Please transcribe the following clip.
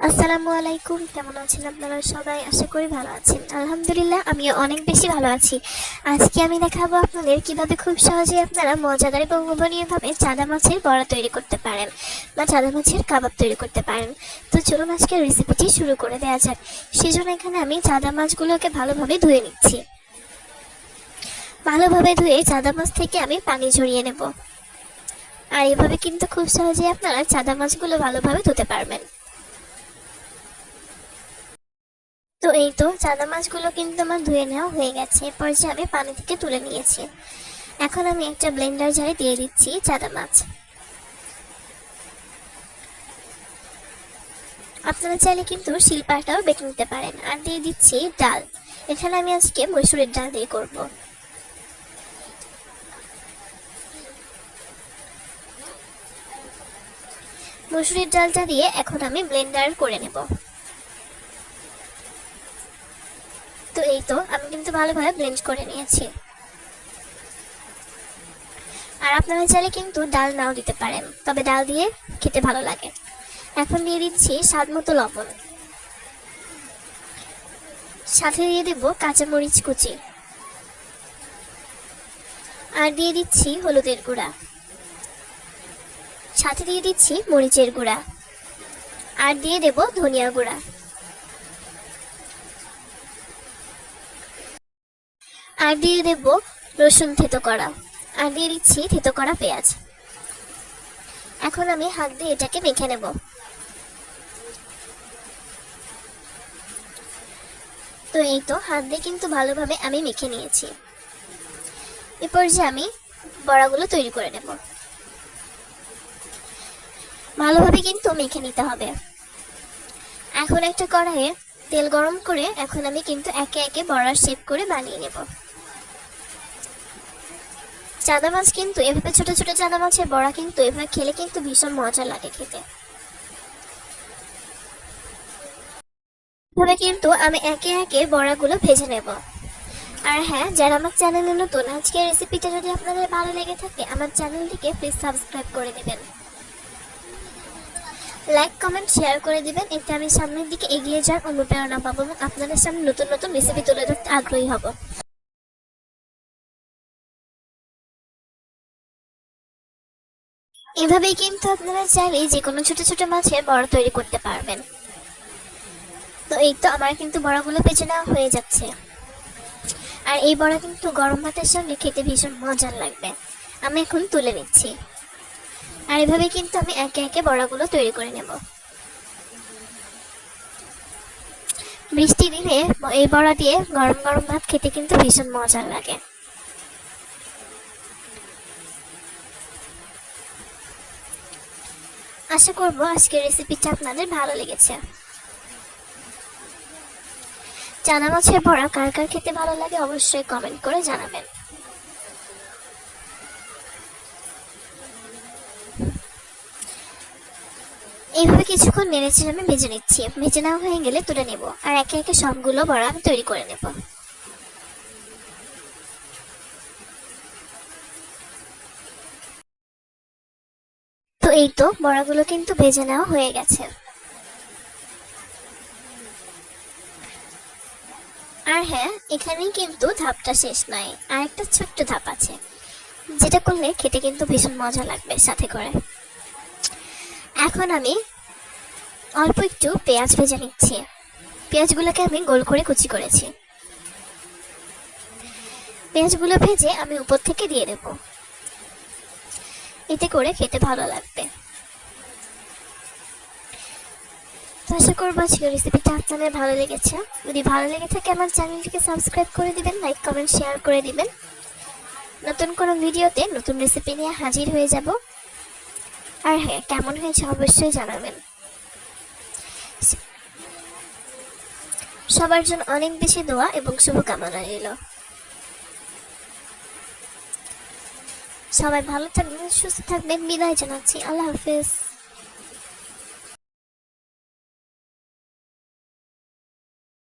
আসসালামু আলাইকুম। কেমন আছেন আপনারা সবাই? আশা করি ভালো আছেন। আলহামদুলিল্লাহ, আমিও অনেক বেশি ভালো আছি। আজকে আমি দেখাবো আপনাদের কিভাবে খুব সহজেই আপনারা মজাদার এবং লোভনীয়ভাবে চাঁদা মাছের বড়া তৈরি করতে পারেন বা চাঁদা মাছের কাবাব তৈরি করতে পারেন। তো চলুন আজকের রেসিপিটি শুরু করে দেওয়া যাক। সেজন্য এখানে আমি চাঁদা মাছগুলোকে ভালোভাবে ধুয়ে নিচ্ছি। ভালোভাবে ধুয়ে চাঁদা মাছ থেকে আমি পানি ঝরিয়ে নেব। আর এভাবে কিন্তু খুব সহজেই আপনারা চাঁদা মাছগুলো ভালোভাবে ধুতে পারবেন। তো এই তো চাঁদা মাছগুলো কিন্তু আমার ধুয়ে নেওয়া হয়ে গেছে। এরপর যে আমি পানি থেকে তুলে নিয়েছি। এখন আমি একটা ব্লেন্ডার জারে দিয়ে দিচ্ছি চাঁদা মাছ। আপনারা চাইলে কিন্তু শিলপাটাও বেটে নিতে পারেন। আর দিয়ে দিচ্ছি ডাল। এখানে আমি আজকে মসুরের ডাল দিয়ে করব। মসুরের ডালটা দিয়ে এখন আমি ব্লেন্ডার করে নেব। তো এই তো আমি কিন্তু ভালোভাবে ব্লেন্ড করে নিয়েছি। আর আপনারা চাইলে কিন্তু ডাল নাও দিতে পারেন, তবে ডাল দিয়ে খেতে ভালো লাগে। এখন দিয়ে দিচ্ছি স্বাদ মতো লবণ, সাথে দিয়ে দেব কাঁচামরিচ কুচি, আর দিয়ে দিচ্ছি হলুদের গুঁড়া, সাথে দিয়ে দিচ্ছি মরিচের গুঁড়া, আর দিয়ে দেব ধনিয়া গুঁড়া। আর দিয়ে দেব রসুন থেতো করা, আর দিয়ে দিচ্ছি থেতো করা পেঁয়াজ। এখন আমি হাত দিয়ে এটাকে মেখে নেব। তো এই তো হাত দিয়ে কিন্তু ভালোভাবে আমি মেখে নিয়েছি। এরপর যে আমি বড়াগুলো তৈরি করে নেব। ভালোভাবে কিন্তু মেখে নিতে হবে। এখন একটা কড়াইয়ে তেল গরম করে এখন আমি কিন্তু একে একে বড়ার শেপ করে বানিয়ে নেব। চাঁদা মাছ কিন্তু এভাবে ছোট ছোট চাঁদা মাছের বড়া কিন্তু এভাবে খেলে কিন্তু ভীষণ মজা লাগে খেতে। এভাবে কিন্তু আমি একে একে বড়াগুলো ভেজে নেব। আর হ্যাঁ, যারা আমার চ্যানেলে নতুন, আজকের রেসিপিটা যদি আপনাদের ভালো লেগে থাকে আমার চ্যানেলটিকে প্লিজ সাবস্ক্রাইব করে দিবেন, লাইক কমেন্ট শেয়ার করে দিবেন। এতে আমি সামনের দিকে এগিয়ে যাওয়ার অনুপ্রেরণা পাবো এবং আপনাদের সামনে নতুন নতুন রেসিপি তুলে ধরতে আগ্রহী হব। এভাবেই কিন্তু আপনারা চাইলে যে কোনো ছোট ছোট মাছের বড়া তৈরি করতে পারবেন। তো এই তো আমার কিন্তু বড়াগুলো ভেজে নেওয়া হয়ে যাচ্ছে। আর এই বড়া কিন্তু গরম ভাতের সঙ্গে খেতে ভীষণ মজার লাগবে। আমি এখন তুলে নিচ্ছি। আর এভাবে কিন্তু আমি একে একে বড়াগুলো তৈরি করে নেব। বৃষ্টি দিনে এই বড়া দিয়ে গরম গরম ভাত খেতে কিন্তু ভীষণ মজার লাগে। আশা করব আজকের রেসিপিটা আপনাদের ভালো লেগেছে। চানা মাছের বড়া কার কার খেতে ভালো লাগে অবশ্যই কমেন্ট করে জানাবেন। এইভাবে কিছুক্ষণ নেড়েচেড়ে আমি ভেজে নিচ্ছি। ভেজে নেওয়া হয়ে গেলে তুলে নেব। আর একে একে সবগুলো বড়া আমি তৈরি করে নেব। তো এই তো বড়াগুলো কিন্তু ভেজে নেওয়া হয়ে গেছে। আর হ্যাঁ, এখানেই কিন্তু ধাপটা শেষ নয়, আর একটা ছোট্ট ধাপ আছে, যেটা করলে খেতে কিন্তু ভীষণ মজা লাগবে সাথে করে। এখন আমি অল্প একটু পেঁয়াজ ভেজে নিচ্ছি। পেঁয়াজগুলোকে আমি গোল করে কুচি করেছি। পেঁয়াজগুলো ভেজে আমি উপর থেকে দিয়ে দেব, এতে করে খেতে ভালো লাগবে। তো আশা করবো আজকের রেসিপিটা আপনাদের ভালো লেগেছে। যদি ভালো লেগে থাকে আমার চ্যানেলটিকে সাবস্ক্রাইব করে দিবেন, লাইক কমেন্ট শেয়ার করে দিবেন। নতুন কোনো ভিডিওতে নতুন রেসিপি নিয়ে হাজির হয়ে যাব। আর হ্যাঁ, কেমন হয়েছে অবশ্যই জানাবেন। সবার জন্য অনেক বেশি দোয়া এবং শুভকামনা রইল। সবাই ভালো থাকবেন, সুস্থ থাকবেন। বিদায় জানাচ্ছি। আল্লাহ হাফেজ।